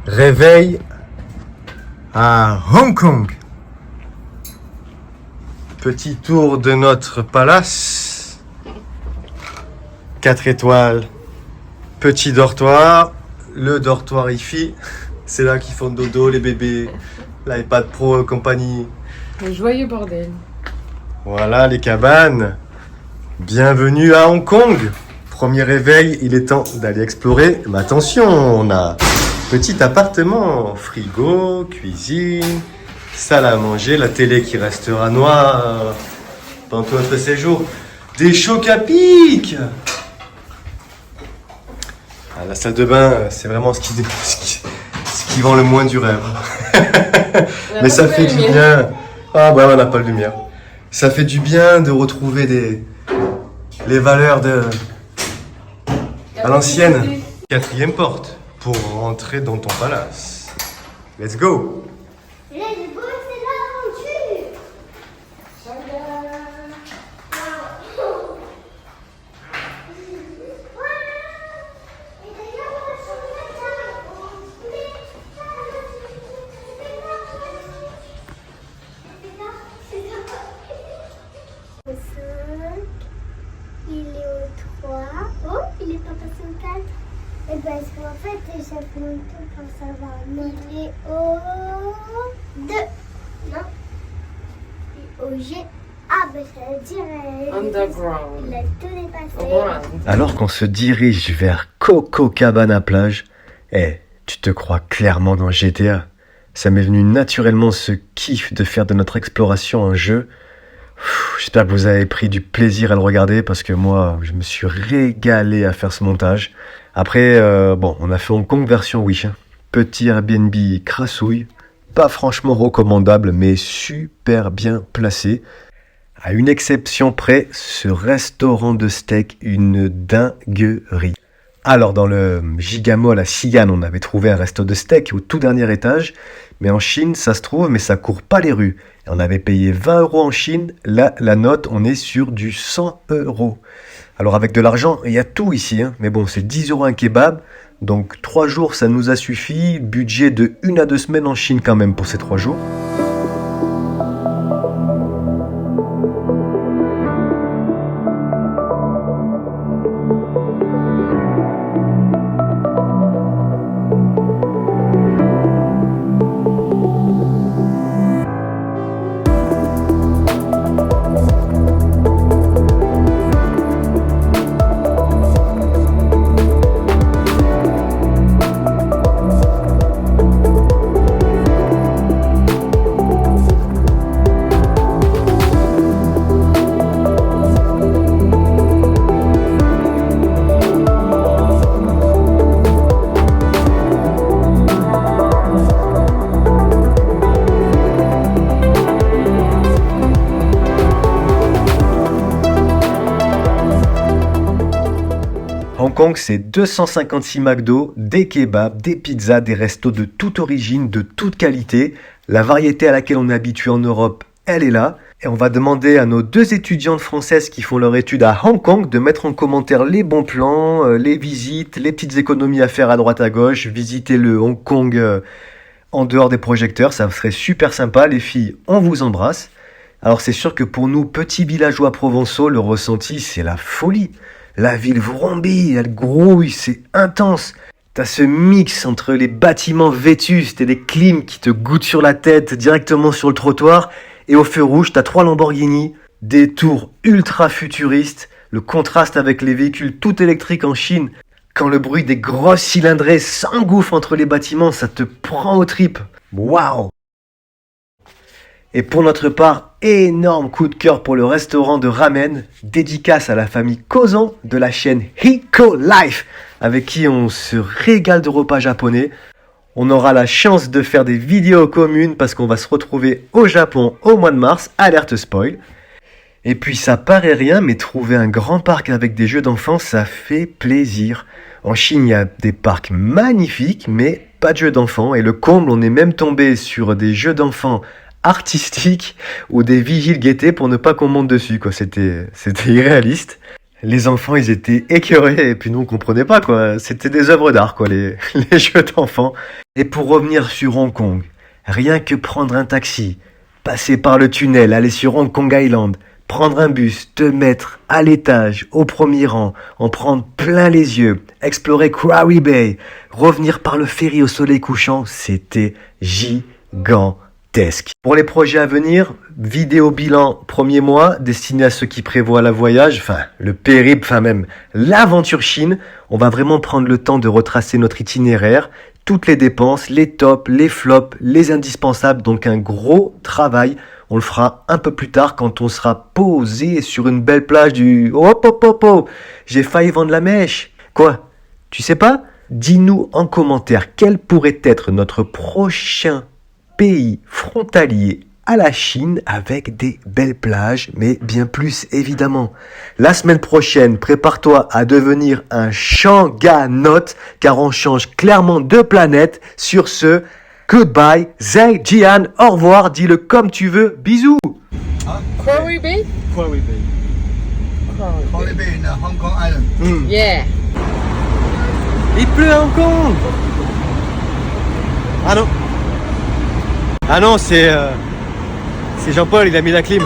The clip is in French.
Réveil à Hong Kong. Petit tour de notre palace. 4 étoiles. Petit dortoir. Le dortoir IFI. C'est là qu'ils font dodo, les bébés. L'iPad Pro et compagnie. Le joyeux bordel. Voilà les cabanes. Bienvenue à Hong Kong. Premier réveil, il est temps d'aller explorer. Mais attention, on a petit appartement, frigo, cuisine, salle à manger, la télé qui restera noire pendant tout notre séjour. Des chocs à pic. Ah, la salle de bain, c'est vraiment ce qui vend le moins du rêve. Mais ça fait du bien. Ah bah on n'a pas de lumière. Ça fait du bien de retrouver les valeurs à l'ancienne. 4e porte pour rentrer dans ton palace. Let's go. Let's go, c'est l'aventure. Il est au 3. Oh, il est pas passé au 4. Et parce qu'en fait, ça fait longtemps pour savoir. Il est au 2. Non. Au G. Ah, ben ça veut dire. Underground. Il a tout dépassé. Underground. Alors qu'on se dirige vers Coco Cabana plage, tu te crois clairement dans GTA. Ça m'est venu naturellement ce kiff de faire de notre exploration un jeu. J'espère que vous avez pris du plaisir à le regarder parce que moi, je me suis régalé à faire ce montage. Après, on a fait Hong Kong version Wish. Petit Airbnb crassouille, pas franchement recommandable, mais super bien placé. À une exception près, ce restaurant de steak, une dinguerie. Alors, dans le Gigamall à Xi'an, on avait trouvé un resto de steak au tout dernier étage. Mais en Chine, ça se trouve, mais ça court pas les rues. Et on avait payé 20 € en Chine. Là, la note, on est sur du 100 €. Alors, avec de l'argent, il y a tout ici. Mais bon, c'est 10 € un kebab. Donc, 3 jours, ça nous a suffi. Budget de 1 à 2 semaines en Chine quand même pour ces 3 jours. Hong Kong, c'est 256 McDo, des kebabs, des pizzas, des restos de toute origine, de toute qualité. La variété à laquelle on est habitué en Europe, elle est là. Et on va demander à nos 2 étudiantes françaises qui font leur étude à Hong Kong de mettre en commentaire les bons plans, les visites, les petites économies à faire à droite à gauche, visiter le Hong Kong en dehors des projecteurs. Ça serait super sympa. Les filles, on vous embrasse. Alors c'est sûr que pour nous, petits villageois provençaux, le ressenti, c'est la folie. La ville vrombit, elle grouille, c'est intense. T'as ce mix entre les bâtiments vétustes et les clims qui te goûtent sur la tête directement sur le trottoir. Et au feu rouge, t'as 3 Lamborghini, des tours ultra futuristes, le contraste avec les véhicules tout électriques en Chine. Quand le bruit des grosses cylindrées s'engouffre entre les bâtiments, ça te prend aux tripes. Waouh! Et pour notre part, énorme coup de cœur pour le restaurant de ramen, dédicace à la famille Kozan de la chaîne Hiko Life, avec qui on se régale de repas japonais. On aura la chance de faire des vidéos communes parce qu'on va se retrouver au Japon au mois de mars, alerte spoil. Et puis ça paraît rien, mais trouver un grand parc avec des jeux d'enfants, ça fait plaisir. En Chine, il y a des parcs magnifiques, mais pas de jeux d'enfants. Et le comble, on est même tombé sur des jeux d'enfants artistiques ou des vigiles guettés pour ne pas qu'on monte dessus, quoi. C'était irréaliste. Les enfants, ils étaient écœurés et puis nous, on comprenait pas quoi. C'était des œuvres d'art quoi, les, les jeux d'enfants. Et pour revenir sur Hong Kong, rien que prendre un taxi, passer par le tunnel, aller sur Hong Kong Island, prendre un bus, te mettre à l'étage, au premier rang, en prendre plein les yeux, explorer Quarry Bay, revenir par le ferry au soleil couchant, c'était gigantesque. Pour les projets à venir, vidéo bilan premier mois, destiné à ceux qui prévoient le voyage, enfin le périple, enfin même l'aventure Chine. On va vraiment prendre le temps de retracer notre itinéraire, toutes les dépenses, les tops, les flops, les indispensables, donc un gros travail. On le fera un peu plus tard quand on sera posé sur une belle plage du... Hop, hop, hop, hop. J'ai failli vendre la mèche. Quoi? Tu sais pas? Dis-nous en commentaire quel pourrait être notre prochain pays frontalier à la Chine avec des belles plages, mais bien plus évidemment. La semaine prochaine, prépare-toi à devenir un Shanganote car on change clairement de planète. Sur ce... Goodbye, Zai Jian, au revoir, dis-le comme tu veux, bisous. Quarry Bay? Quarry Bay. Quarry Bay in Hong Kong Island. Yeah. Il pleut à Hong Kong. Ah non. Ah non, c'est Jean-Paul, il a mis la clim.